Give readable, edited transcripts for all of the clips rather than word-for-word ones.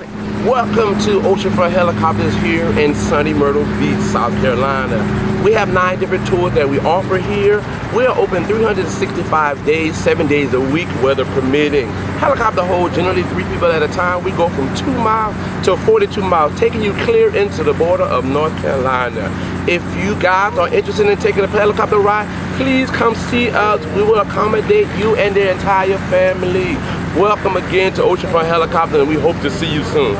Welcome to OceanFront Helicopters here in sunny Myrtle Beach, South Carolina. We have 9 different tours that we offer here. We are open 365 days, 7 days a week, weather permitting. Helicopter hold generally 3 people at a time. We go from 2 miles to 42 miles, taking you clear into the border of North Carolina. If you guys are interested in taking a helicopter ride, please come see us. We will accommodate you and the entire family. Welcome again to OceanFront Helicopter, and we hope to see you soon.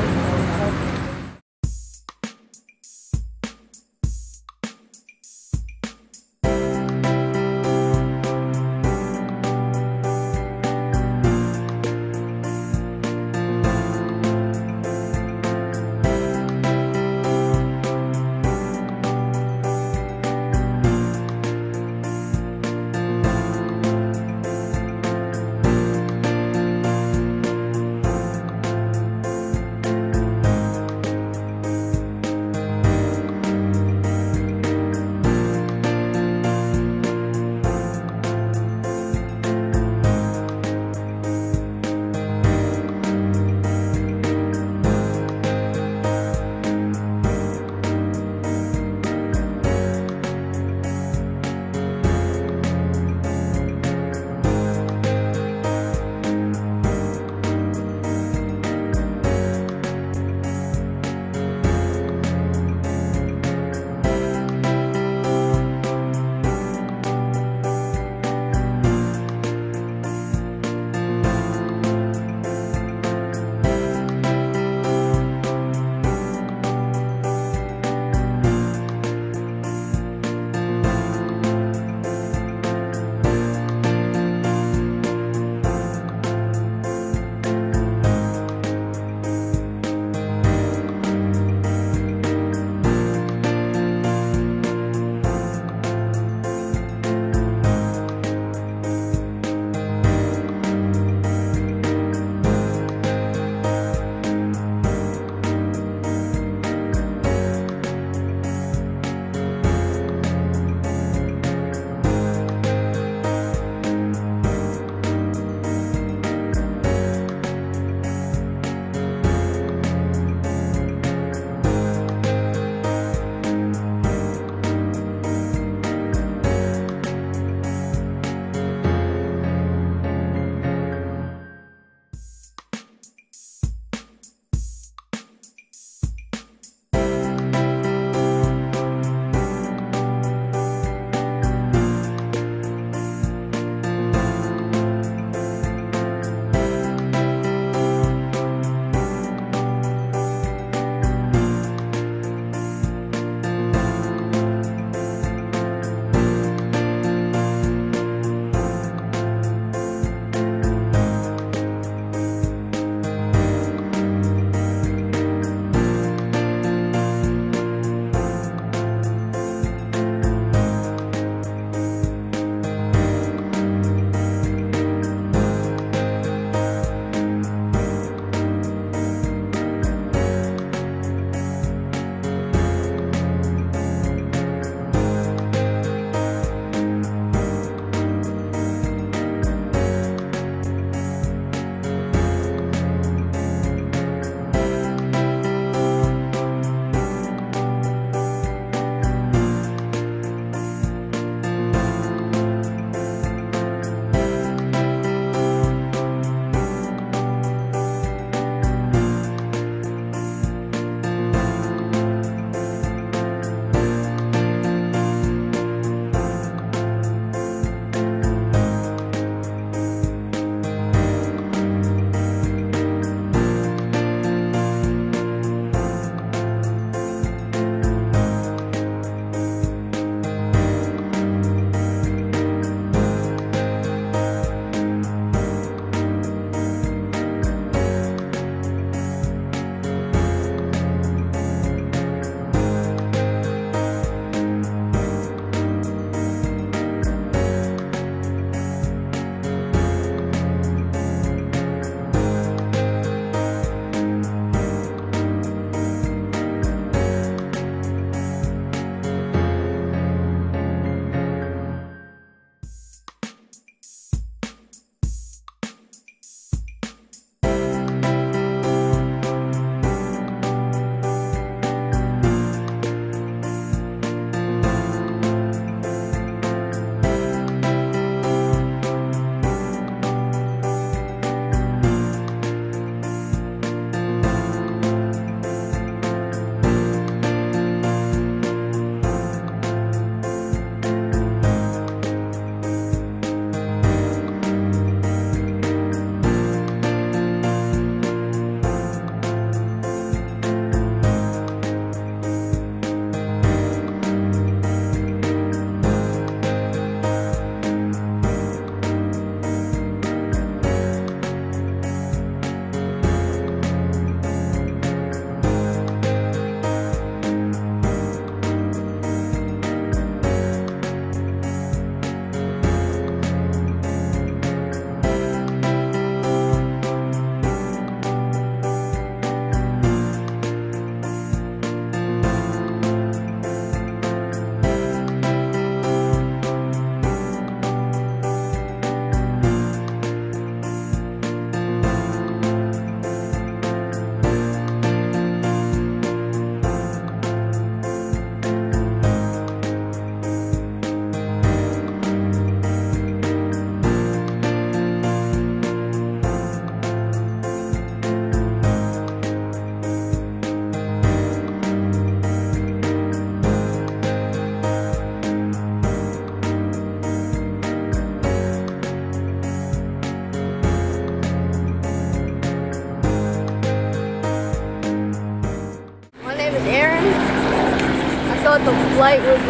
thought the flight was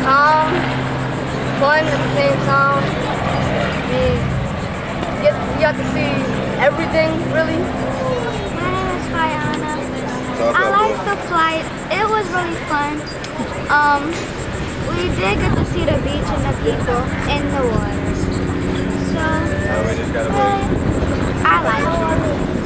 calm, fun at the same time. You got to see everything, really. My name is Fiona. I liked the flight. It was really fun. We did get to see the beach and the people in the water. So, I liked it.